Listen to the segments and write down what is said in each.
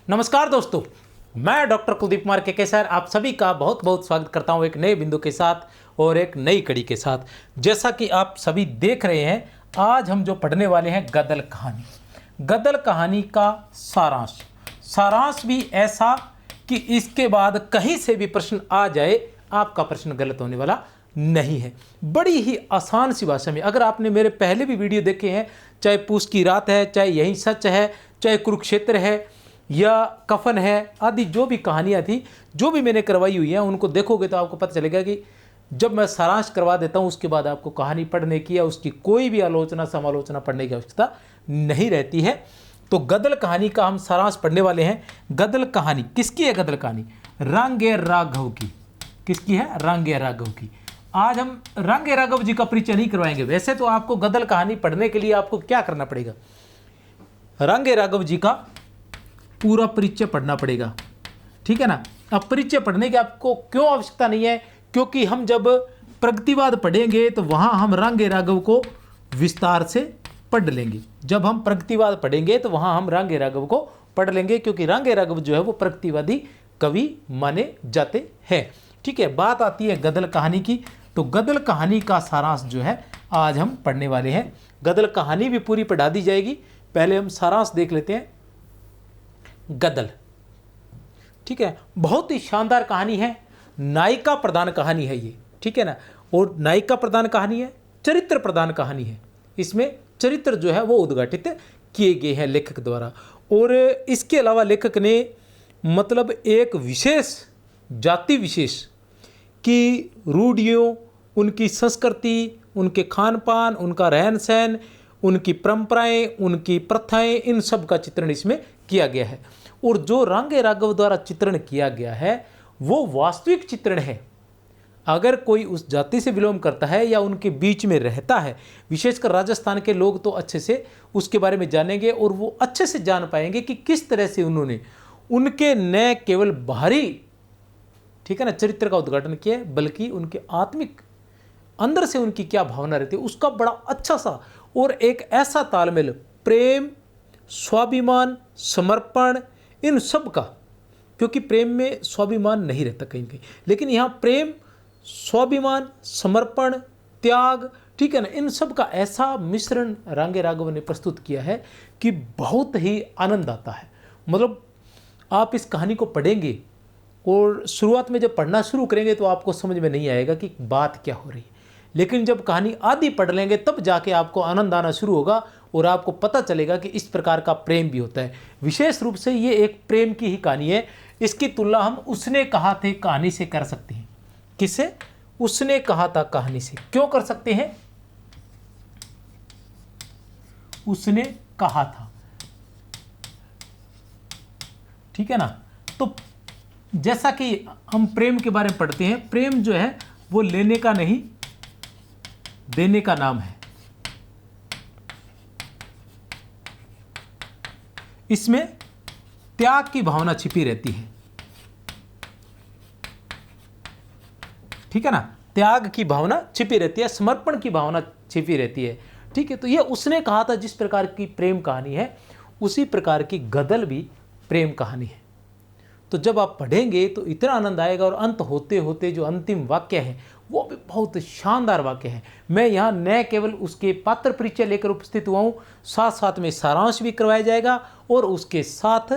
नमस्कार दोस्तों, मैं डॉक्टर कुलदीप कुमार के सर आप सभी का बहुत बहुत स्वागत करता हूं एक नए बिंदु के साथ और एक नई कड़ी के साथ। जैसा कि आप सभी देख रहे हैं, आज हम जो पढ़ने वाले हैं गदल कहानी। गदल कहानी का सारांश भी ऐसा कि इसके बाद कहीं से भी प्रश्न आ जाए, आपका प्रश्न गलत होने वाला नहीं है। बड़ी ही आसान सी भाषा में, अगर आपने मेरे पहले भी वीडियो देखे हैं, चाहे पूस की रात है, चाहे यही सच है, चाहे कुरुक्षेत्र है या कफन है आदि, जो भी कहानियाँ थी, जो भी मैंने करवाई हुई हैं, उनको देखोगे तो आपको पता चलेगा कि जब मैं सारांश करवा देता हूँ उसके बाद आपको कहानी पढ़ने की या उसकी कोई भी आलोचना समालोचना पढ़ने की आवश्यकता नहीं रहती है। तो गदल कहानी का हम सारांश पढ़ने वाले हैं। गदल कहानी किसकी है? गदल कहानी रांगे राघव की। किसकी है? रांगे राघव की। आज हम रांगे राघव जी का परिचय नहीं करवाएंगे। वैसे तो आपको गदल कहानी पढ़ने के लिए आपको क्या करना पड़ेगा? रांगे राघव जी का पूरा परिचय पढ़ना पड़ेगा, ठीक है ना। अब परिचय पढ़ने की आपको क्यों आवश्यकता नहीं है? क्योंकि हम जब प्रगतिवाद पढ़ेंगे तो वहाँ हम रांगे राघव को विस्तार से पढ़ लेंगे। जब हम प्रगतिवाद पढ़ेंगे तो वहाँ हम रांगे राघव को पढ़ लेंगे, क्योंकि रांगे राघव जो है वो प्रगतिवादी कवि माने जाते हैं, ठीक है। बात आती है गदल कहानी की, तो गदल कहानी का सारांश जो है आज हम पढ़ने वाले हैं। गदल कहानी भी पूरी पढ़ा दी जाएगी, पहले हम सारांश देख लेते हैं। गदल, ठीक है, बहुत ही शानदार कहानी है, नायिका प्रधान कहानी है ये, ठीक है ना। और नायिका प्रधान कहानी है, चरित्र प्रधान कहानी है। इसमें चरित्र जो है वो उद्घाटित किए गए हैं लेखक द्वारा। और इसके अलावा लेखक ने मतलब एक विशेष जाति विशेष की रूढ़ियों, उनकी संस्कृति, उनके खान पान, उनका रहन सहन, उनकी परंपराएं, उनकी प्रथाएं, इन सब का चित्रण इसमें किया गया है। और जो रांगे राघव द्वारा चित्रण किया गया है वो वास्तविक चित्रण है। अगर कोई उस जाति से बिलोंग करता है या उनके बीच में रहता है, विशेषकर राजस्थान के लोग तो अच्छे से उसके बारे में जानेंगे और वो अच्छे से जान पाएंगे कि किस तरह से उन्होंने उनके न केवल बाहरी, ठीक है ना, चरित्र का उद्घाटन किया है, बल्कि उनके आत्मिक अंदर से उनकी क्या भावना रहती है उसका बड़ा अच्छा सा और एक ऐसा तालमेल, प्रेम, स्वाभिमान, समर्पण, इन सब का, क्योंकि प्रेम में स्वाभिमान नहीं रहता कहीं कहीं, लेकिन यहाँ प्रेम, स्वाभिमान, समर्पण, त्याग, ठीक है ना, इन सब का ऐसा मिश्रण रांगे राघव ने प्रस्तुत किया है कि बहुत ही आनंद आता है। मतलब आप इस कहानी को पढ़ेंगे और शुरुआत में जब पढ़ना शुरू करेंगे तो आपको समझ में नहीं आएगा कि बात क्या हो रही है, लेकिन जब कहानी आधी पढ़ लेंगे तब जाके आपको आनंद आना शुरू होगा और आपको पता चलेगा कि इस प्रकार का प्रेम भी होता है। विशेष रूप से ये एक प्रेम की ही कहानी है। इसकी तुलना हम उसने कहा थे कहानी से कर सकते हैं। किससे? उसने कहा था कहानी से। क्यों कर सकते हैं? उसने कहा था, ठीक है ना। तो जैसा कि हम प्रेम के बारे में पढ़ते हैं, प्रेम जो है वो लेने का नहीं देने का नाम है। इसमें त्याग की भावना छिपी रहती है, ठीक है ना। त्याग की भावना छिपी रहती है, समर्पण की भावना छिपी रहती है, ठीक है। तो ये उसने कहा था जिस प्रकार की प्रेम कहानी है, उसी प्रकार की गदल भी प्रेम कहानी है। तो जब आप पढ़ेंगे तो इतना आनंद आएगा और अंत होते होते जो अंतिम वाक्य है वो भी बहुत शानदार वाक्य है। मैं यहाँ न केवल उसके पात्र परिचय लेकर उपस्थित हुआ हूँ, साथ साथ में सारांश भी करवाया जाएगा और उसके साथ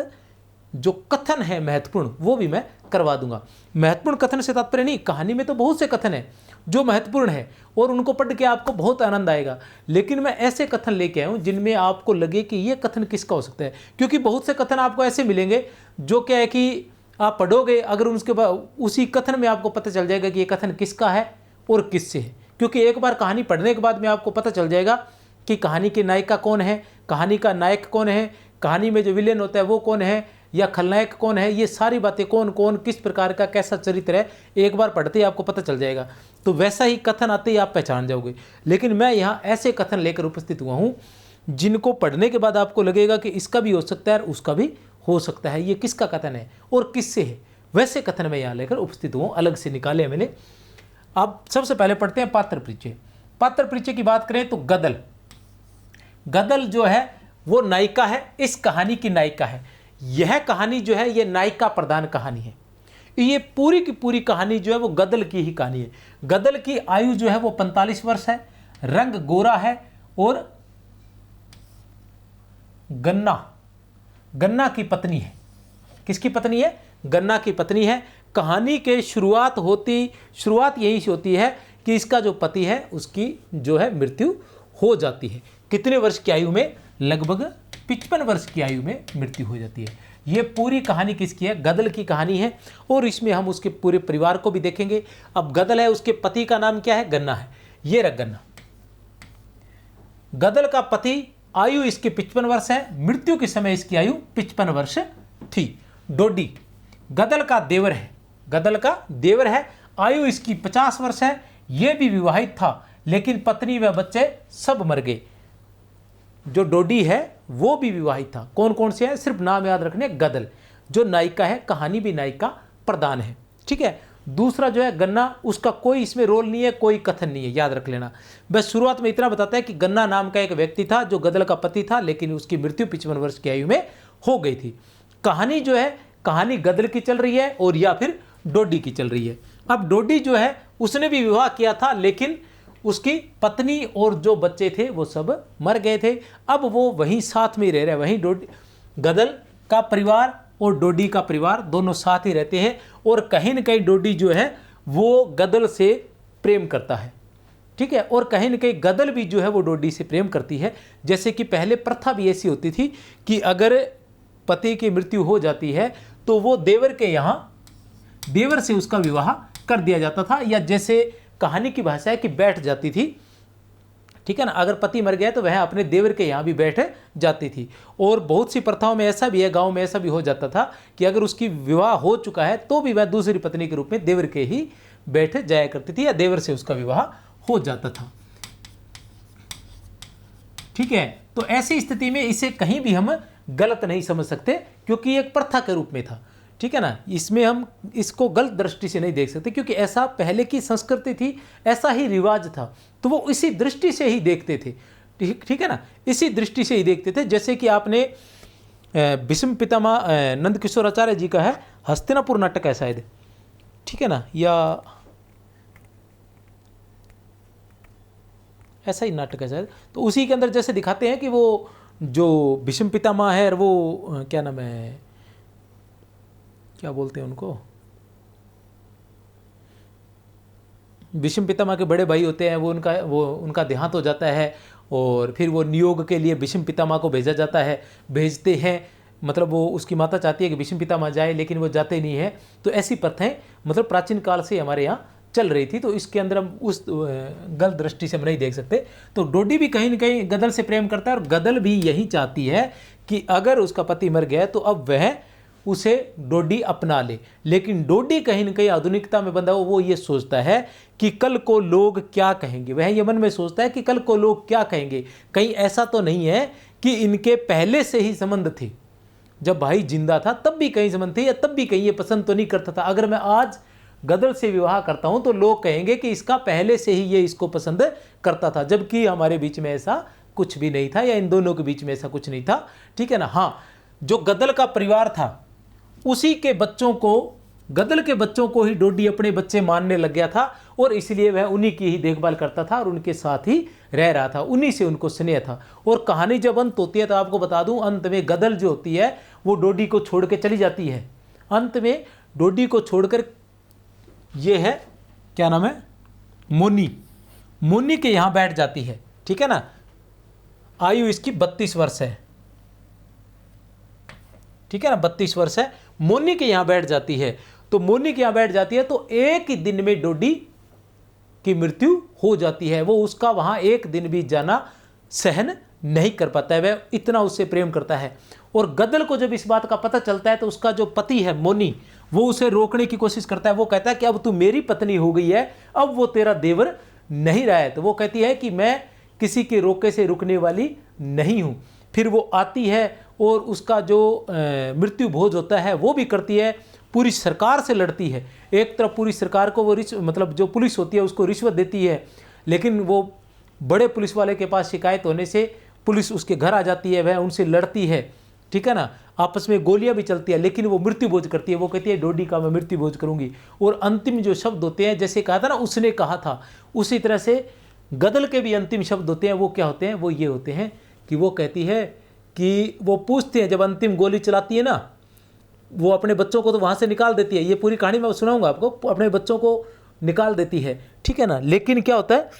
जो कथन है महत्वपूर्ण वो भी मैं करवा दूंगा। महत्वपूर्ण कथन से तात्पर्य नहीं, कहानी में तो बहुत से कथन हैं जो महत्वपूर्ण है और उनको पढ़ के आपको बहुत आनंद आएगा, लेकिन मैं ऐसे कथन लेके आया हूँ जिनमें आपको लगे कि ये कथन किसका हो सकता है। क्योंकि बहुत से कथन आपको ऐसे मिलेंगे जो क्या है कि आप पढ़ोगे, अगर उसके बाद उसी कथन में आपको पता चल जाएगा कि ये कथन किसका है और किससे है। क्योंकि एक बार कहानी पढ़ने के बाद में आपको पता चल जाएगा कि कहानी की नायिका कौन है, कहानी का नायक कौन है, कहानी में जो विलेन होता है वो कौन है, या खलनायक कौन है, ये सारी बातें कौन कौन किस प्रकार का कैसा चरित्र है, एक बार पढ़ते ही आपको पता चल जाएगा। तो वैसा ही कथन आते ही आप पहचान जाओगे। लेकिन मैं यहाँ ऐसे कथन लेकर उपस्थित हुआ हूँ जिनको पढ़ने के बाद आपको लगेगा कि इसका भी हो सकता है और उसका भी हो सकता है, ये किसका कथन है और किससे है, वैसे कथन मैं यहाँ लेकर उपस्थित हुआ, अलग से निकाले मैंने। अब सबसे पहले पढ़ते हैं पात्र परिचय। पात्र परिचय की बात करें तो गदल जो है वो नायिका है, इस कहानी की नायिका है। यह कहानी जो है ये नायिका प्रधान कहानी है। ये पूरी की पूरी कहानी जो है वो गदल की ही कहानी है। गदल की आयु जो है वो 45 वर्ष है, रंग गोरा है और गन्ना की पत्नी है। किसकी पत्नी है? गन्ना की पत्नी है। कहानी के शुरुआत यही से होती है कि इसका जो पति है उसकी जो है मृत्यु हो जाती है। कितने वर्ष की आयु में? लगभग 55 वर्ष की आयु में मृत्यु हो जाती है। ये पूरी कहानी किसकी है? गदल की कहानी है। और इसमें हम उसके पूरे परिवार को भी देखेंगे। अब गदल है, उसके पति का नाम क्या है? गन्ना है। ये रख गन्ना। गदल का पति, आयु इसकी 55 वर्ष है, मृत्यु के समय इसकी आयु 55 वर्ष थी। डोडी गदल का देवर है, आयु इसकी 50 वर्ष है। यह भी विवाहित था, लेकिन पत्नी व बच्चे सब मर गए। जो डोडी है वो भी विवाहित था। कौन कौन से हैं? सिर्फ नाम याद रखने। गदल जो नायिका है, कहानी भी नायिका प्रधान है, ठीक है। दूसरा जो है गन्ना, उसका कोई इसमें रोल नहीं है, कोई कथन नहीं है, याद रख लेना। बस शुरुआत में इतना बताता है कि गन्ना नाम का एक व्यक्ति था जो गदल का पति था, लेकिन उसकी मृत्यु 55 वर्ष की आयु में हो गई थी। कहानी जो है, कहानी गदल की चल रही है और या फिर डोडी की चल रही है। अब डोडी जो है उसने भी विवाह किया था, लेकिन उसकी पत्नी और जो बच्चे थे वो सब मर गए थे। अब वो वहीं साथ में रह रहे, वहीं डोडी, गदल का परिवार और डोडी का परिवार दोनों साथ ही रहते हैं। और कहीं न कहीं डोडी जो है वो गदल से प्रेम करता है, ठीक है। और कहीं न कहीं गदल भी जो है वो डोडी से प्रेम करती है। जैसे कि पहले प्रथा भी ऐसी होती थी कि अगर पति की मृत्यु हो जाती है तो वो देवर के यहाँ, देवर से उसका विवाह कर दिया जाता था, या जैसे कहानी की भाषा है कि बैठ जाती थी, ठीक है ना। अगर पति मर गया तो वह अपने देवर के यहाँ भी बैठ जाती थी। और बहुत सी प्रथाओं में ऐसा भी है, गांव में ऐसा भी हो जाता था कि अगर उसकी विवाह हो चुका है तो भी वह दूसरी पत्नी के रूप में देवर के ही बैठ जाया करती थी, या देवर से उसका विवाह हो जाता था, ठीक है। तो ऐसी स्थिति में इसे कहीं भी हम गलत नहीं समझ सकते, क्योंकि एक प्रथा के रूप में था, ठीक है ना। इसमें हम इसको गलत दृष्टि से नहीं देख सकते, क्योंकि ऐसा पहले की संस्कृति थी, ऐसा ही रिवाज था, तो वो इसी दृष्टि से ही देखते थे, ठीक है ना। इसी दृष्टि से ही देखते थे। जैसे कि आपने भीष्म पितामह नंद किशोर आचार्य जी का है हस्तिनापुर नाटक है शायद, ठीक है ना, या ऐसा ही नाटक है शायद। तो उसी के अंदर जैसे दिखाते हैं कि वो जो भीष्म पितामह है, वो क्या नाम है, क्या बोलते हैं उनको, भीष्म पितामह के बड़े भाई होते हैं, वो उनका देहांत हो जाता है, और फिर वो नियोग के लिए भीष्म पितामह को भेजते हैं। मतलब वो उसकी माता चाहती है कि भीष्म पितामह जाए, लेकिन वो जाते नहीं है। तो ऐसी प्रथाएं मतलब प्राचीन काल से हमारे यहाँ चल रही थी। तो इसके अंदर हम उस गलत दृष्टि से हम नहीं देख सकते। तो डोडी भी कहीं न कहीं गदल से प्रेम करता है, और गदल भी यही चाहती है कि अगर उसका पति मर गया तो अब वह उसे डोडी अपना ले। लेकिन डोडी कहीं न कहीं आधुनिकता में बंधा वो ये सोचता है कि कल को लोग क्या कहेंगे। वह ये मन में सोचता है कि कल को लोग क्या कहेंगे। कहीं ऐसा तो नहीं है कि इनके पहले से ही संबंध थे, जब भाई जिंदा था तब भी कहीं संबंध थे, या तब भी कहीं ये पसंद तो नहीं करता था। अगर मैं आज गदल से विवाह करता हूं तो लोग कहेंगे कि इसका पहले से ही ये इसको पसंद करता था, जबकि हमारे बीच में ऐसा कुछ भी नहीं था, या इन दोनों के बीच में ऐसा कुछ नहीं था, ठीक है ना। हाँ, जो गदल का परिवार था उसी के बच्चों को, गदल के बच्चों को ही डोडी अपने बच्चे मानने लग गया था, और इसलिए वह उन्हीं की ही देखभाल करता था और उनके साथ ही रह रहा था, उन्हीं से उनको स्नेह था। और कहानी जब अंत होती है तो आपको बता दूं, अंत में गदल जो होती है वो डोडी को छोड़ के चली जाती है। अंत में डोडी को छोड़कर ये है, क्या नाम है, मोनी के यहाँ बैठ जाती है, ठीक है ना। आयु इसकी 32 वर्ष है, ठीक है ना, 32 वर्ष है। मोनी के यहाँ बैठ जाती है। तो मोनी के यहाँ बैठ जाती है तो एक ही दिन में डोडी की मृत्यु हो जाती है। वो उसका वहाँ एक दिन भी जाना सहन नहीं कर पाता है, वह इतना उससे प्रेम करता है। और गदल को जब इस बात का पता चलता है तो उसका जो पति है मोनी, वो उसे रोकने की कोशिश करता है। वो कहता है कि अब तू मेरी पत्नी हो गई है, अब वो तेरा देवर नहीं रहा है। तो वो कहती है कि मैं किसी के रोके से रुकने वाली नहीं हूँ। फिर वो आती है और उसका जो मृत्यु भोज होता है वो भी करती है, पूरी सरकार से लड़ती है। एक तरफ पूरी सरकार को वो मतलब जो पुलिस होती है उसको रिश्वत देती है, लेकिन वो बड़े पुलिस वाले के पास शिकायत होने से पुलिस उसके घर आ जाती है, वह उनसे लड़ती है, ठीक है ना, आपस में गोलियां भी चलती है, लेकिन वो मृत्यु भोज करती है। वो कहती है डोडी का मैं मृत्यु भोज करूंगी। और अंतिम जो शब्द होते हैं, जैसे कहा था ना उसने कहा था, उसी तरह से गदल के भी अंतिम शब्द होते हैं। वो क्या होते हैं? वो ये होते हैं कि वो कहती है कि वो पूछते हैं, जब अंतिम गोली चलाती है ना, वो अपने बच्चों को तो वहाँ से निकाल देती है। ये पूरी कहानी मैं सुनाऊंगा आपको, अपने बच्चों को निकाल देती है, ठीक है ना। लेकिन क्या होता है,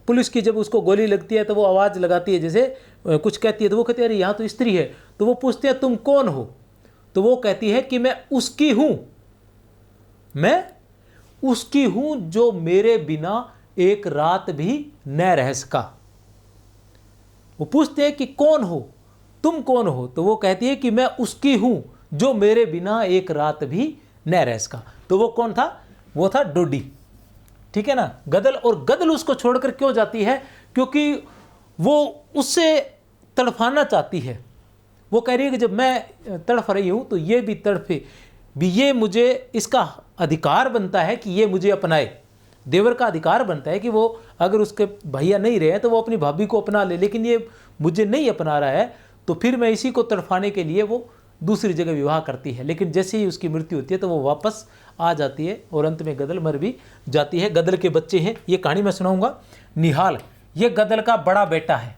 पुलिस की जब उसको गोली लगती है तो वो आवाज़ लगाती है, जैसे कुछ कहती है, तो वो कहती है अरे यहाँ तो स्त्री है। तो वो पूछते हैं तुम कौन हो? तो वो कहती है कि मैं उसकी हूँ, मैं उसकी हूँ जो मेरे बिना एक रात भी न रह सका। वो पूछते हैं कि कौन हो, तुम कौन हो? तो वो कहती है कि मैं उसकी हूँ जो मेरे बिना एक रात भी न रह सका। तो वो कौन था? वो था डोडी, ठीक है ना, गदल। और गदल उसको छोड़कर क्यों जाती है? क्योंकि वो उससे तड़फाना चाहती है। वो कह रही है कि जब मैं तड़फ रही हूँ तो ये भी तड़फे भी, ये मुझे, इसका अधिकार बनता है कि ये मुझे अपनाए। देवर का अधिकार बनता है कि वो अगर उसके भैया नहीं रहे तो वो अपनी भाभी को अपना ले, लेकिन ये मुझे नहीं अपना रहा है, तो फिर मैं इसी को तड़फाने के लिए वो दूसरी जगह विवाह करती है। लेकिन जैसे ही उसकी मृत्यु होती है तो वो वापस आ जाती है और अंत में गदल मर भी जाती है। गदल के बच्चे हैं, ये कहानी मैं सुनाऊंगा। निहाल, ये गदल का बड़ा बेटा है,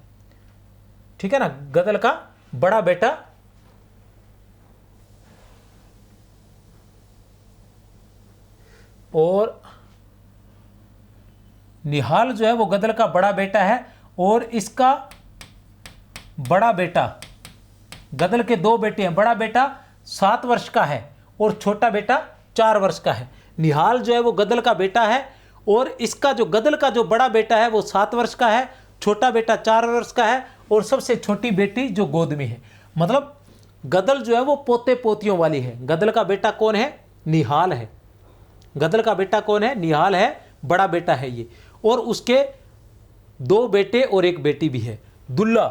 ठीक है ना, गदल का बड़ा बेटा। और निहाल जो है वो गदल का बड़ा बेटा है, और इसका बड़ा बेटा, गदल के दो बेटे हैं, बड़ा बेटा 7 वर्ष का है और छोटा बेटा 4 वर्ष का है। निहाल जो है वो गदल का बेटा है, और इसका जो गदल का जो बड़ा बेटा है वो 7 वर्ष का है, छोटा बेटा 4 वर्ष का है, और सबसे छोटी बेटी जो गोद में है। मतलब गदल जो है वो पोते पोतियों वाली है। गदल का बेटा कौन है? निहाल है। गदल का बेटा कौन है? निहाल है, बड़ा बेटा है ये। और उसके 2 बेटे और 1 बेटी भी है। दुल्ला,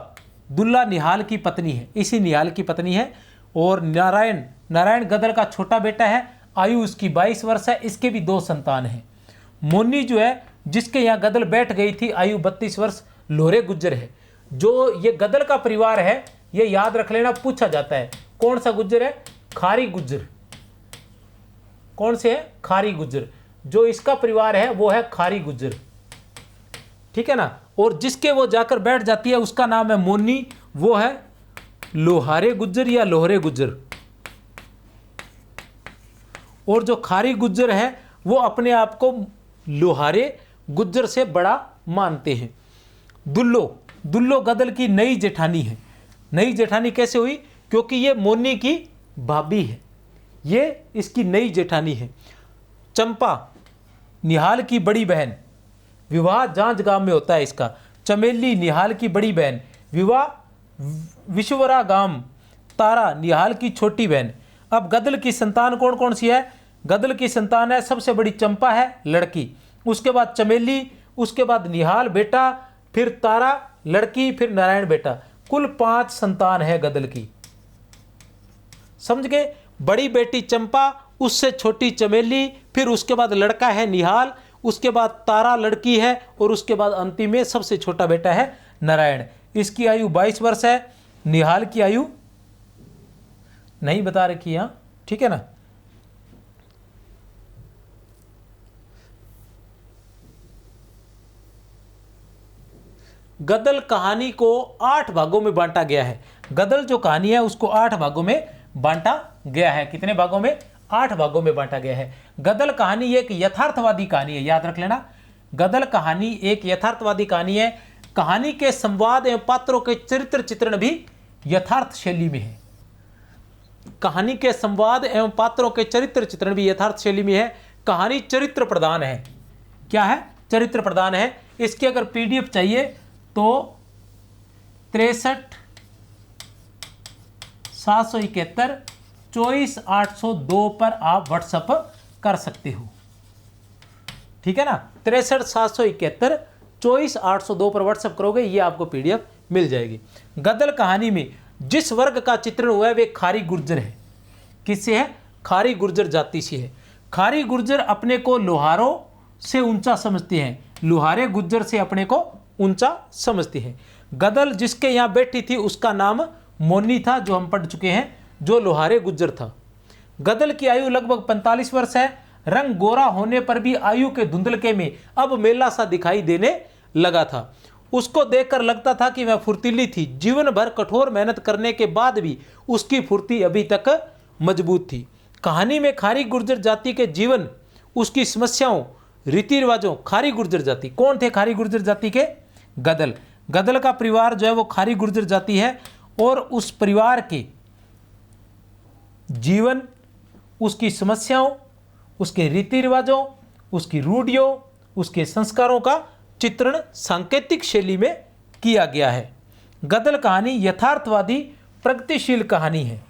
दुल्ला निहाल की पत्नी है, इसी निहाल की पत्नी है। और नारायण, नारायण गदल का छोटा बेटा है, आयु उसकी 22 वर्ष है, इसके भी 2 संतान हैं। मोनी जो है जिसके यहाँ गदल बैठ गई थी, आयु 32 वर्ष, लोहरे गुज्जर है। जो ये गदल का परिवार है, ये याद रख लेना, पूछा जाता है कौन सा गुज्जर है? खारी गुज्जर। कौन से है? खारी गुज्जर। जो इसका परिवार है वो है खारी गुज्जर, ठीक है ना। और जिसके वो जाकर बैठ जाती है उसका नाम है मोनी, वो है लोहारे गुज्जर या लोहरे गुज्जर। और जो खारी गुज्जर है वो अपने आप को लोहारे गुज्जर से बड़ा मानते हैं। दुल्लो, दुल्लो गदल की नई जेठानी है। नई जेठानी कैसे हुई? क्योंकि ये मोनी की भाभी है, ये इसकी नई जेठानी है। चंपा, निहाल की बड़ी बहन, विवाह जांच गांव में होता है इसका। चमेली, निहाल की बड़ी बहन, विवाह विश्वरा गांव। तारा, निहाल की छोटी बहन। अब गदल की संतान कौन कौन सी है? गदल की संतान है, सबसे बड़ी चंपा है, लड़की, उसके बाद चमेली, उसके बाद निहाल बेटा, फिर तारा लड़की, फिर नारायण बेटा। कुल 5 संतान है गदल की, समझ गए। बड़ी बेटी चंपा, उससे छोटी चमेली, फिर उसके बाद लड़का है निहाल, उसके बाद तारा लड़की है, और उसके बाद अंतिम में सबसे छोटा बेटा है नारायण। इसकी आयु 22 वर्ष है। निहाल की आयु नहीं बता रखी यहाँ, ठीक है ना। गदल कहानी को 8 भागों में बांटा गया है। गदल जो कहानी है उसको 8 भागों में बांटा गया है। कितने भागों में? 8 भागों में बांटा गया है। गदल कहानी एक यथार्थवादी कहानी है, याद रख लेना। गदल कहानी एक यथार्थवादी कहानी है। कहानी के संवाद एवं पात्रों के चरित्र चित्रण भी यथार्थ शैली में है। कहानी के संवाद एवं पात्रों के चरित्र चित्रण भी यथार्थ शैली में है। कहानी चरित्र प्रधान है। क्या है? चरित्र प्रधान है। इसकी अगर पीडीएफ चाहिए तो 63 771 24 802 पर आप व्हाट्सएप कर सकते हो, ठीक है ना। 63 771 24 802 पर व्हाट्सएप करोगे, ये आपको पीडीएफ मिल जाएगी। गदल कहानी में जिस वर्ग का चित्रण हुआ है वे खारी गुर्जर है। किससे है? खारी गुर्जर जाति से है। खारी गुर्जर अपने को लोहारों से ऊंचा समझते हैं, लोहारे गुर्जर से अपने को ऊंचा समझती है। गदल जिसके यहाँ बैठी थी उसका नाम मोनी था, जो हम पढ़ चुके हैं, जो लोहारे गुज्जर था। गदल की आयु लगभग 45 वर्ष है। रंग गोरा होने पर भी आयु के धुंधलके में अब मेला सा दिखाई देने लगा था। उसको देखकर लगता था कि वह फुर्तीली थी। जीवन भर कठोर मेहनत करने के बाद भी उसकी फुर्ती अभी तक मजबूत थी। कहानी में खारी गुर्जर जाति के जीवन, उसकी समस्याओं, रीति रिवाजों। खारी गुर्जर जाति कौन थे? खारी गुर्जर जाति के गदल। गदल का परिवार जो है वो खारी गुर्जर जाति है, और उस परिवार के जीवन, उसकी समस्याओं, उसके रीति रिवाजों, उसकी रूढ़ियों, उसके संस्कारों का चित्रण सांकेतिक शैली में किया गया है। गदल कहानी यथार्थवादी प्रगतिशील कहानी है।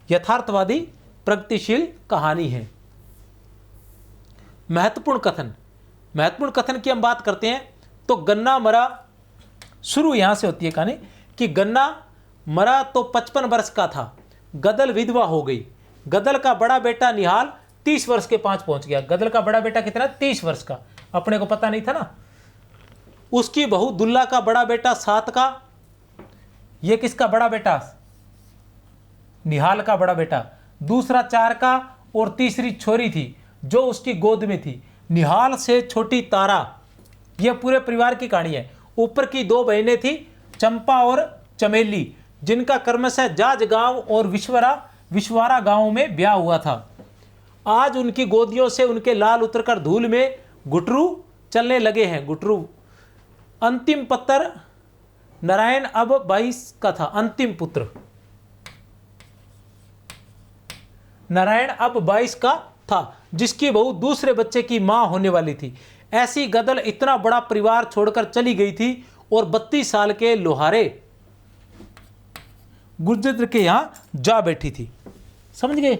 यथार्थवादी प्रगतिशील कहानी है। महत्वपूर्ण कथन, महत्वपूर्ण कथन की हम बात करते हैं तो गन्ना मरा, शुरू यहां से होती है कहानी कि गन्ना मरा तो 55 वर्ष का था, गदल विधवा हो गई। गदल का बड़ा बेटा निहाल 30 वर्ष के 5 पहुंच गया। गदल का बड़ा बेटा कितना? 30 वर्ष का, अपने को पता नहीं था ना। उसकी बहू दुल्ला का बड़ा बेटा 7 का। ये किसका बड़ा बेटा? निहाल का बड़ा बेटा। दूसरा 4 का, और तीसरी छोरी थी जो उसकी गोद में थी। निहाल से छोटी तारा। यह पूरे परिवार की कहानी है। ऊपर की 2 बहनें थी, चंपा और चमेली, जिनका क्रमशः जाज गांव और विश्वारा गांव में ब्याह हुआ था। आज उनकी गोदियों से उनके लाल उतरकर धूल में गुटरू चलने लगे हैं। गुटरू। अंतिम पुत्र नारायण अब 22 का था। अंतिम पुत्र नारायण अब 22 का था, जिसकी बहू दूसरे बच्चे की मां होने वाली थी। ऐसी गदल इतना बड़ा परिवार छोड़कर चली गई थी और 32 साल के लोहारे गुर्जर के यहां जा बैठी थी। समझ गए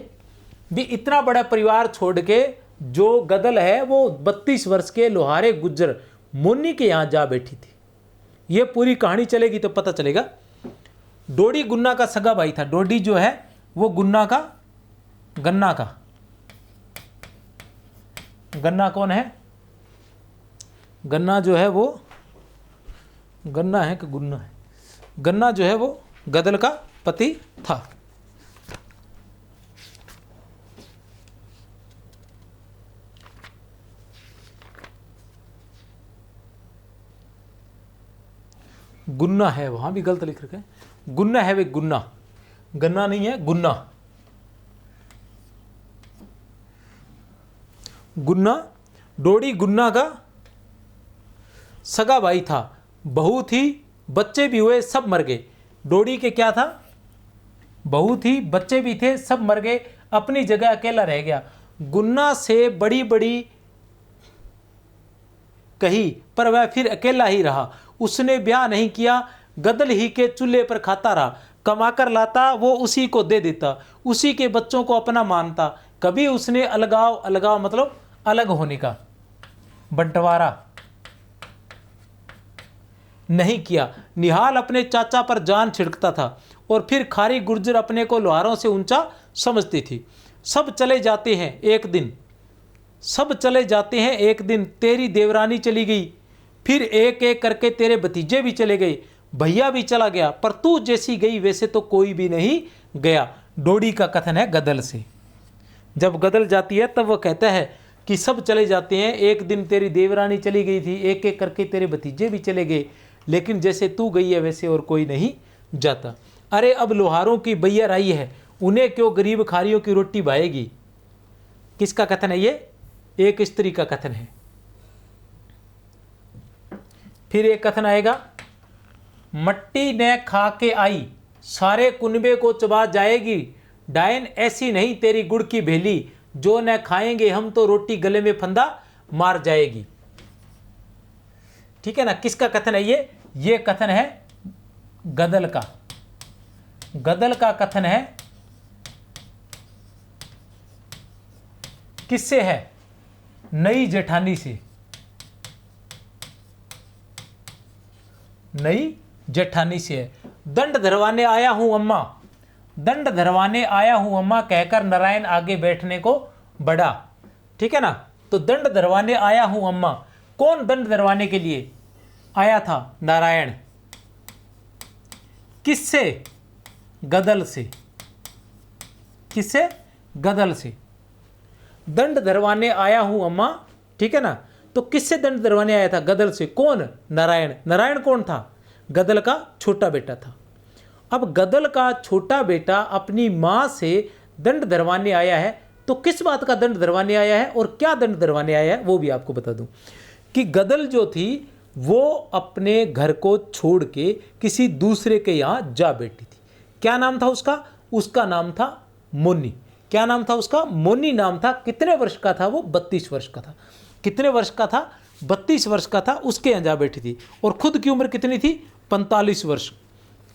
भी? इतना बड़ा परिवार छोड़ के जो गदल है वो 32 वर्ष के लोहारे गुज्जर मोनी के यहां जा बैठी थी। ये पूरी कहानी चलेगी तो पता चलेगा। डोडी गुन्ना का सगा भाई था। डोडी जो है वो गन्ना का गन्ना कौन है? गन्ना जो है वो गन्ना है कि गुन्ना है? गन्ना जो है वो गदल का पति था। गुन्ना है, वहां भी गलत लिख रखा है। गुन्ना है वे, गुन्ना, गन्ना नहीं है, गुन्ना। गुन्ना, डोडी गुन्ना का सगा भाई था। बहू थी, बच्चे भी हुए, सब मर गए। डोडी के क्या था? बहू थी, बच्चे भी थे, सब मर गए, अपनी जगह अकेला रह गया। गुन्ना से बड़ी बड़ी कही, पर वह फिर अकेला ही रहा। उसने ब्याह नहीं किया, गदल ही के चूल्हे पर खाता रहा। कमाकर लाता वो उसी को दे देता, उसी के बच्चों को अपना मानता। कभी उसने अलगाव मतलब अलग होने का, बंटवारा नहीं किया। निहाल अपने चाचा पर जान छिड़कता था और फिर खारी गुर्जर अपने को लोहारों से ऊंचा समझती थी। सब चले जाते हैं एक दिन, सब चले जाते हैं एक दिन। तेरी देवरानी चली गई, फिर एक एक करके तेरे भतीजे भी चले गए, भैया भी चला गया, पर तू जैसी गई वैसे तो कोई भी नहीं गया। डोडी का कथन है गदल से। जब गदल जाती है तब वह कहता है कि सब चले जाते हैं, एक दिन तेरी देवरानी चली गई थी, एक एक करके तेरे भतीजे भी चले गए, लेकिन जैसे तू गई है वैसे और कोई नहीं जाता। अरे अब लोहारों की बैया आई है, उन्हें क्यों गरीब खारियों की रोटी भाएगी। किसका कथन है ये? एक स्त्री का कथन है। फिर एक कथन आएगा, मट्टी ने खा के आई, सारे कुनबे को चबा जाएगी। डायन ऐसी नहीं तेरी गुड़ की भेली, जो न खाएंगे हम तो रोटी गले में फंदा मार जाएगी। ठीक है ना? किसका कथन है ये? ये कथन है गदल का। गदल का कथन है किससे है? नई जेठानी से। नई जेठानी से है। दंड धरवाने आया हूं अम्मा, दंड धरवाने आया हूं अम्मा कहकर नारायण आगे बैठने को बढ़ा। ठीक है ना? तो दंड धरवाने आया हूं अम्मा। कौन दंड धरवाने के लिए? आया था नारायण, किससे? गदल से। किससे? गदल से। दंड धरवाने आया हूं अम्मा, ठीक है ना। तो किससे दंड धरवाने आया था? गदल से। कौन? नारायण। नारायण कौन था? गदल का छोटा बेटा था। अब गदल का छोटा बेटा अपनी मां से दंड धरवाने आया है, तो किस बात का दंड धरवाने आया है और क्या दंड धरवाने आया है वो भी आपको बता दूं कि गदल जो थी वो अपने घर को छोड़ के किसी दूसरे के यहाँ जा बैठी थी। क्या नाम था उसका? उसका नाम था मोनी। क्या नाम था उसका? मोनी नाम था। कितने वर्ष का था वो? 32 वर्ष का था। कितने वर्ष का था? 32 वर्ष का था। उसके यहाँ जा बैठी थी और खुद की उम्र कितनी थी? 45 वर्ष।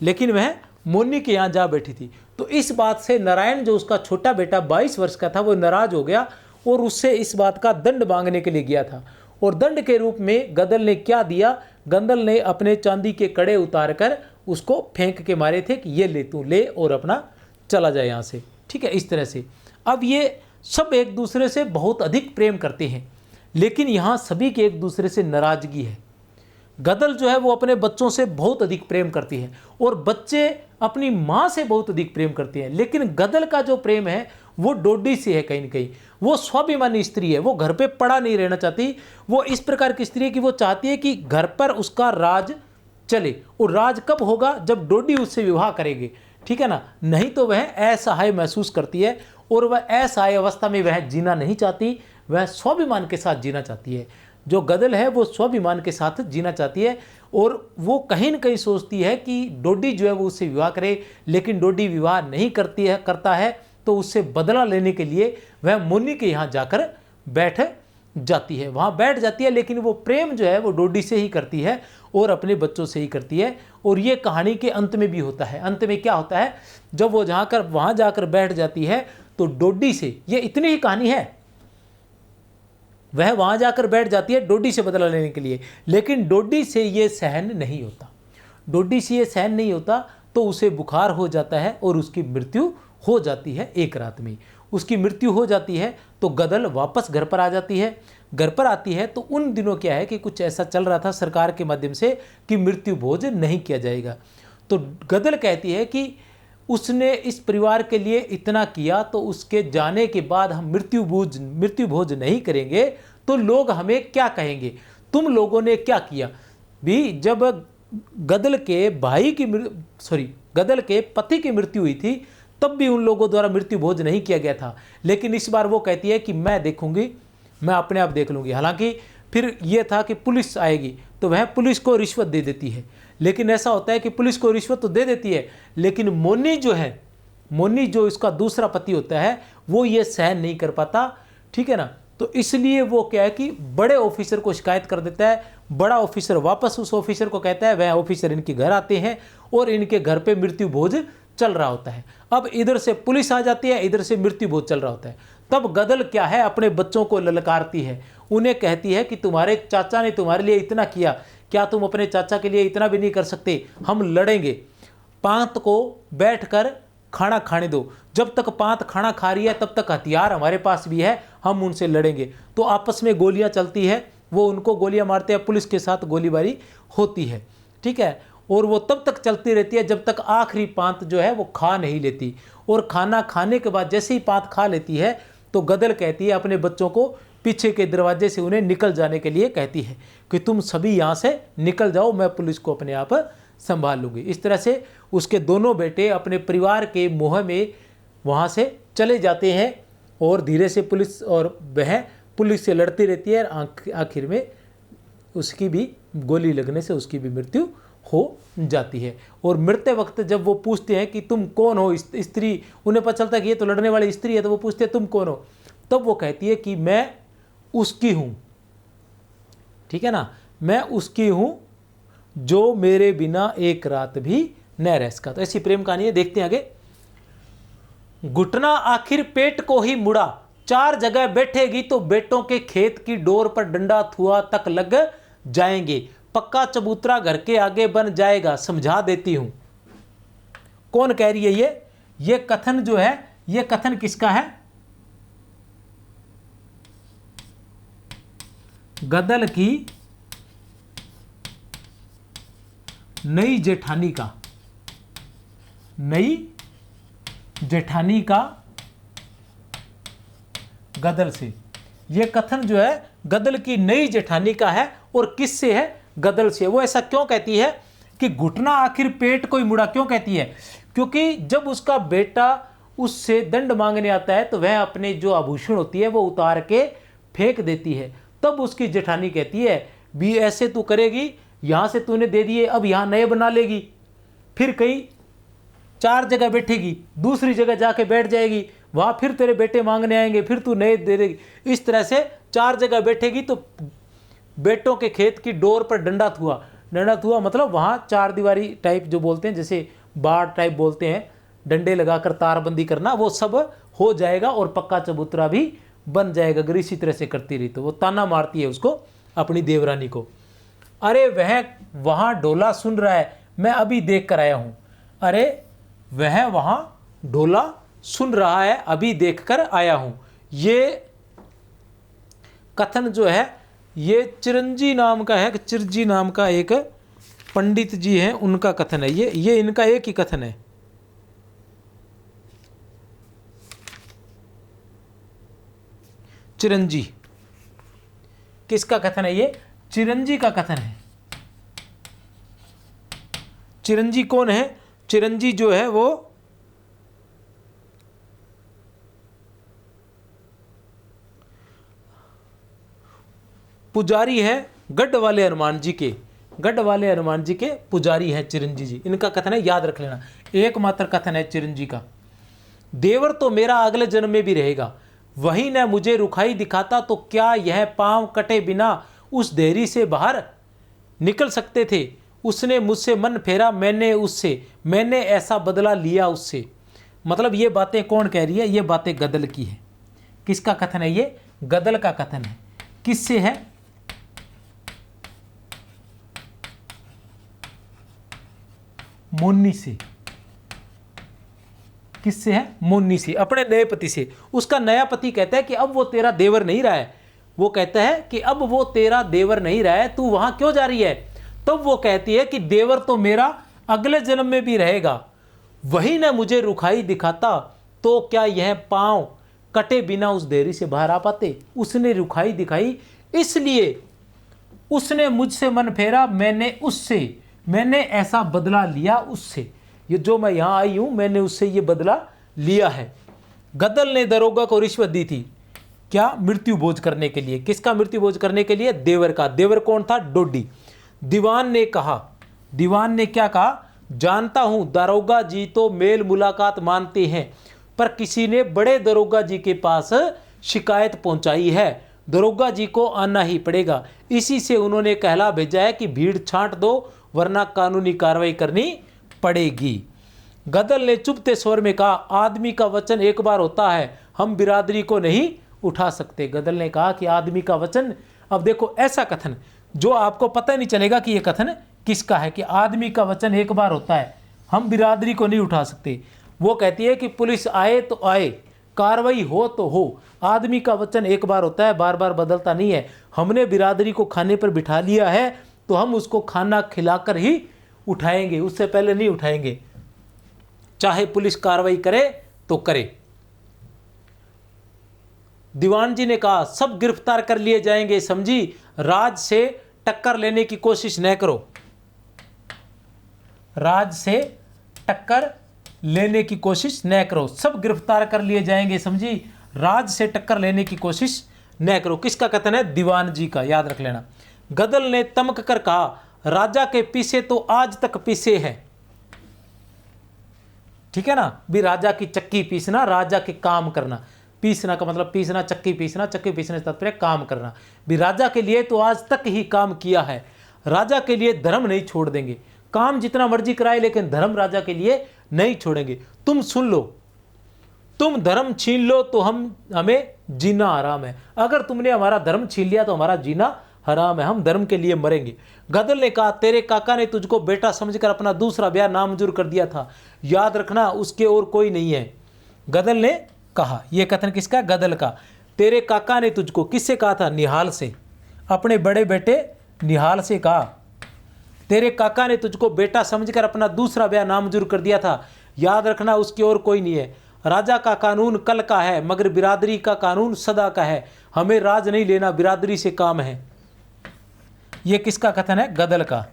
लेकिन वह मोनी के यहाँ जा बैठी थी। तो इस बात से नारायण जो उसका छोटा बेटा 22 वर्ष का था वो नाराज हो गया और उससे इस बात का दंड मांगने के लिए गया था। और दंड के रूप में गदल ने क्या दिया? गदल ने अपने चांदी के कड़े उतार कर उसको फेंक के मारे थे कि ये ले, तू ले और अपना चला जाए यहाँ से, ठीक है, इस तरह से। अब ये सब एक दूसरे से बहुत अधिक प्रेम करते हैं, लेकिन यहाँ सभी के एक दूसरे से नाराजगी है। गदल जो है वो अपने बच्चों से बहुत अधिक प्रेम करती है और बच्चे अपनी माँ से बहुत अधिक प्रेम करते हैं। लेकिन गदल का जो प्रेम है वो डोडी से है कहीं न कहीं। वो स्वाभिमानी स्त्री है, वो घर पे पड़ा नहीं रहना चाहती। वो इस प्रकार की स्त्री है कि वो चाहती है कि घर पर उसका राज चले। और राज कब होगा? जब डोडी उससे विवाह करेगी, ठीक है ना। नहीं तो वह असहाय महसूस करती है और वह असहाय अवस्था में वह जीना नहीं चाहती, वह स्वाभिमान के साथ जीना चाहती है। जो गदल है वो स्वाभिमान के साथ जीना चाहती है और वो कहीं न कहीं सोचती है कि डोडी जो है वो उससे विवाह करे, लेकिन डोडी विवाह नहीं करता है तो उससे बदला लेने के लिए वह मोनी के यहाँ जाकर बैठ जाती है, वहाँ बैठ जाती है। लेकिन वो प्रेम जो है वो डोडी से ही करती है और अपने बच्चों से ही करती है। और ये कहानी के अंत में भी होता है। अंत में क्या होता है? जब वो वहाँ जाकर बैठ जाती है तो डोडी से, ये इतनी ही कहानी है, वह वहाँ जाकर बैठ जाती है डोडी से बदला लेने के लिए, लेकिन डोडी से ये सहन नहीं होता। डोडी से ये सहन नहीं होता तो उसे बुखार हो जाता है और उसकी मृत्यु हो जाती है। एक रात में उसकी मृत्यु हो जाती है तो गदल वापस घर पर आ जाती है। घर पर आती है तो उन दिनों क्या है कि कुछ ऐसा चल रहा था सरकार के माध्यम से कि मृत्यु भोज नहीं किया जाएगा। तो गदल कहती है कि उसने इस परिवार के लिए इतना किया तो उसके जाने के बाद हम मृत्यु भोज नहीं करेंगे तो लोग हमें क्या कहेंगे? तुम लोगों ने क्या किया भी? जब गदल के गदल के पति की मृत्यु हुई थी तब भी उन लोगों द्वारा मृत्यु भोज नहीं किया गया था, लेकिन इस बार वो कहती है कि मैं देखूंगी, मैं अपने आप देख लूंगी। हालांकि फिर यह था कि पुलिस आएगी तो वह पुलिस को रिश्वत दे देती है। लेकिन ऐसा होता है कि पुलिस को रिश्वत तो दे देती है, लेकिन मोनी जो इसका दूसरा पति होता है वो ये सहन नहीं कर पाता, ठीक है ना। तो इसलिए वो क्या है कि बड़े ऑफिसर को शिकायत कर देता है। बड़ा ऑफिसर वापस उस ऑफिसर को कहता है, वह ऑफिसर इनके घर आते हैं और इनके घर पे मृत्यु भोज चल रहा होता है। अब इधर से पुलिस आ जाती है, इधर से मृत्यु भोज चल रहा होता है। तब गदल क्या है, अपने बच्चों को ललकारती है, उन्हें कहती है कि तुम्हारे चाचा ने तुम्हारे लिए इतना किया, क्या तुम अपने चाचा के लिए इतना भी नहीं कर सकते? हम लड़ेंगे, पांत को बैठकर खाना खाने दो। जब तक पांत खाना खा रही है तब तक हथियार हमारे पास भी है, हम उनसे लड़ेंगे। तो आपस में गोलियां चलती है, वो उनको गोलियां मारते हैं, पुलिस के साथ गोलीबारी होती है, ठीक है। और वो तब तक चलती रहती है जब तक आखिरी पांत जो है वो खा नहीं लेती। और खाना खाने के बाद जैसे ही पांत खा लेती है तो गदल कहती है अपने बच्चों को पीछे के दरवाजे से उन्हें निकल जाने के लिए कहती है कि तुम सभी यहाँ से निकल जाओ, मैं पुलिस को अपने आप संभाल लूँगी। इस तरह से उसके दोनों बेटे अपने परिवार के मोह में वहाँ से चले जाते हैं और धीरे से पुलिस से लड़ती रहती है। आखिर में उसकी भी गोली लगने से उसकी भी मृत्यु हो जाती है। और मरते वक्त जब वो पूछते हैं कि तुम कौन हो, स्त्री, उन्हें पता चलता है कि ये तो लड़ने वाली स्त्री है, तो वो पूछते हैं तुम कौन हो? तब वो कहती है कि मैं उसकी हूँ, ठीक है ना, मैं उसकी हूँ जो मेरे बिना एक रात भी न रह सका। तो ऐसी प्रेम कहानी है, देखते हैं आगे। घुटना आखिर पेट को ही मुड़ा, 4 जगह बैठेगी तो बेटों के खेत की डोर पर डंडा थुआ तक लग जाएंगे, पक्का चबूतरा घर के आगे बन जाएगा, समझा देती हूं। कौन कह रही है ये कथन जो है, ये कथन किसका है? गदल की नई जेठानी का, नई जेठानी का गदल से। ये कथन जो है गदल की नई जेठानी का है। और किससे है? गदल से। वो ऐसा क्यों कहती है कि घुटना आखिर पेट कोई मुड़ा, क्यों कहती है? क्योंकि जब उसका बेटा उससे दंड मांगने आता है तो वह अपने जो आभूषण होती है वो उतार के फेंक देती है। तब उसकी जेठानी कहती है भी ऐसे तू करेगी, यहाँ से तूने दे दिए, अब यहाँ नए बना लेगी, फिर कहीं 4 जगह बैठेगी, दूसरी जगह जाके बैठ जाएगी, वहाँ फिर तेरे बेटे मांगने आएंगे, फिर तू नए दे देगी। इस तरह से 4 जगह बैठेगी तो बेटों के खेत की डोर पर डंडा थुआ, डंडा थुआ मतलब वहाँ 4 दीवारी टाइप जो बोलते हैं, जैसे बाड़ टाइप बोलते हैं, डंडे लगाकर तारबंदी करना, वो सब हो जाएगा और पक्का चबूतरा भी बन जाएगा। अगर इसी तरह से करती रही तो वो ताना मारती है उसको, अपनी देवरानी को। अरे वह वहाँ ढोला सुन रहा है, मैं अभी देख कर आया हूँ। अरे वह वहाँ ढोला सुन रहा है, अभी देख कर आया हूँ। ये कथन जो है ये चिरंजी नाम का है, चिरजी नाम का एक पंडित जी हैं, उनका कथन है ये इनका एक ही कथन है। चिरंजी किसका कथन है? ये चिरंजी का कथन है। चिरंजी कौन है? चिरंजी जो है वो पुजारी है गढ़ वाले हनुमान जी के, गढ़ वाले हनुमान जी के पुजारी हैं चिरंजी जी। इनका कथन है, याद रख लेना, एकमात्र कथन है चिरंजी का। देवर तो मेरा अगले जन्म में भी रहेगा, वही न मुझे रुखाई दिखाता तो क्या यह पांव कटे बिना उस देहरी से बाहर निकल सकते थे। उसने मुझसे मन फेरा, मैंने उससे, मैंने ऐसा बदला लिया उससे। मतलब ये बातें कौन कह रही है? ये बातें गदल की है। किसका कथन है? ये गदल का कथन है। किससे है? मोन्नी से। किससे है? मोन्नी से, अपने नए पति से। उसका नया पति कहता है कि अब वो तेरा देवर नहीं रहा है। वो कहता है कि अब वो तेरा देवर नहीं रहा है, तू वहां क्यों जा रही है? तब वो कहती है कि देवर तो मेरा अगले जन्म में भी रहेगा, वही ना मुझे रुखाई दिखाता तो क्या यह पांव कटे बिना उस देहरी से बाहर आ पाते। उसने रुखाई दिखाई इसलिए उसने मुझसे मन फेरा, मैंने उससे, मैंने ऐसा बदला लिया उससे। ये जो मैं यहाँ आई हूँ मैंने उससे ये बदला लिया है। गदल ने दरोगा को रिश्वत दी थी, क्या? मृत्यु भोज करने के लिए। किसका मृत्यु भोज करने के लिए? देवर का। देवर कौन था? डोडी। दीवान ने कहा, दीवान ने क्या कहा? जानता हूं दरोगा जी तो मेल मुलाकात मानते हैं, पर किसी ने बड़े दरोगा जी के पास शिकायत पहुंचाई है, दरोगा जी को आना ही पड़ेगा। इसी से उन्होंने कहला भेजा है कि भीड़ छांट दो वरना कानूनी कार्रवाई करनी पड़ेगी। गदल ने चुपते स्वर में कहा, आदमी का वचन एक बार होता है, हम बिरादरी को नहीं उठा सकते। गदल ने कहा कि आदमी का वचन, अब देखो ऐसा कथन जो आपको पता नहीं चलेगा कि यह कथन किसका है, कि आदमी का वचन एक बार होता है, हम बिरादरी को नहीं उठा सकते। वो कहती है कि पुलिस आए तो आए, कार्रवाई हो तो हो, आदमी का वचन एक बार होता है, बार बार बदलता नहीं है। हमने बिरादरी को खाने पर बिठा लिया है तो हम उसको खाना खिलाकर ही उठाएंगे, उससे पहले नहीं उठाएंगे, चाहे पुलिस कार्रवाई करे तो करे। दीवान जी ने कहा, सब गिरफ्तार कर लिए जाएंगे, समझी, राज से टक्कर लेने की कोशिश न करो, राज से टक्कर लेने की कोशिश न करो, सब गिरफ्तार कर लिए जाएंगे, समझी, राज से टक्कर लेने की कोशिश न करो। किसका कथन है? दीवान जी का, याद रख लेना। गदल ने तमक कर कहा, राजा के पीछे तो आज तक पीछे है। ठीक है ना, भी राजा की चक्की पीसना, राजा के काम करना। पीसना का मतलब पीसना, चक्की पीसना, चक्की पीसने से तात्पर्य काम करना। भी राजा के लिए तो आज तक ही काम किया है, राजा के लिए धर्म नहीं छोड़ देंगे, काम जितना मर्जी कराए लेकिन धर्म राजा के लिए नहीं छोड़ेंगे। तुम सुन लो, तुम धर्म छीन लो तो हमें जीना हराम है, अगर तुमने हमारा धर्म छीन लिया तो हमारा जीना हराम है, हम धर्म के लिए मरेंगे। गदल ने कहा, तेरे काका ने तुझको बेटा समझकर अपना दूसरा ब्याह नामंजूर कर दिया था, याद रखना उसके और कोई नहीं है। गदल ने कहा, यह कथन किसका? गदल का। तेरे काका ने तुझको, किससे कहा था? निहाल से, अपने बड़े बेटे निहाल से कहा, तेरे काका ने तुझको बेटा समझकर अपना दूसरा ब्याह नामंजूर कर दिया था। याद रखना उसकी और कोई नहीं है। राजा का कानून कल का है मगर बिरादरी का कानून सदा का है। हमें राज नहीं लेना, बिरादरी से काम है। ये किसका कथन है? गदल का।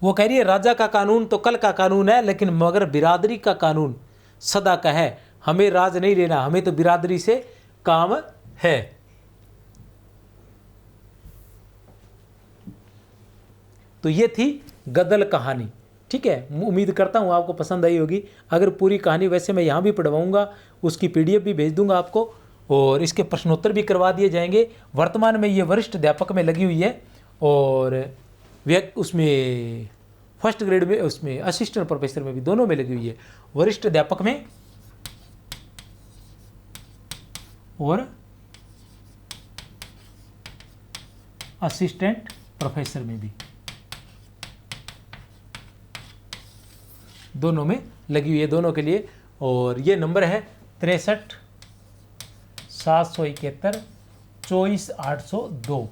वो कह रही है राजा का कानून तो कल का कानून है, लेकिन मगर बिरादरी का कानून सदा का है। हमें राज नहीं लेना, हमें तो बिरादरी से काम है। तो ये थी गदल कहानी। ठीक है, उम्मीद करता हूँ आपको पसंद आई होगी। अगर पूरी कहानी वैसे मैं यहाँ भी पढ़वाऊँगा, उसकी PDF भी भेज दूंगा आपको, और इसके प्रश्नोत्तर भी करवा दिए जाएंगे। वर्तमान में ये वरिष्ठ अध्यापक में लगी हुई है, और उसमें फर्स्ट ग्रेड में, उसमें असिस्टेंट प्रोफेसर में भी, दोनों में लगी हुई है। वरिष्ठ अध्यापक में और असिस्टेंट प्रोफेसर में भी, दोनों में लगी हुई है, दोनों के लिए। और ये नंबर है 63 771 24 802।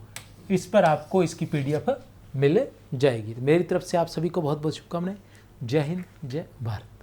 इस पर आपको इसकी PDF मिल जाएगी। तो मेरी तरफ से आप सभी को बहुत बहुत शुभकामनाएं। जय हिंद, जय भारत।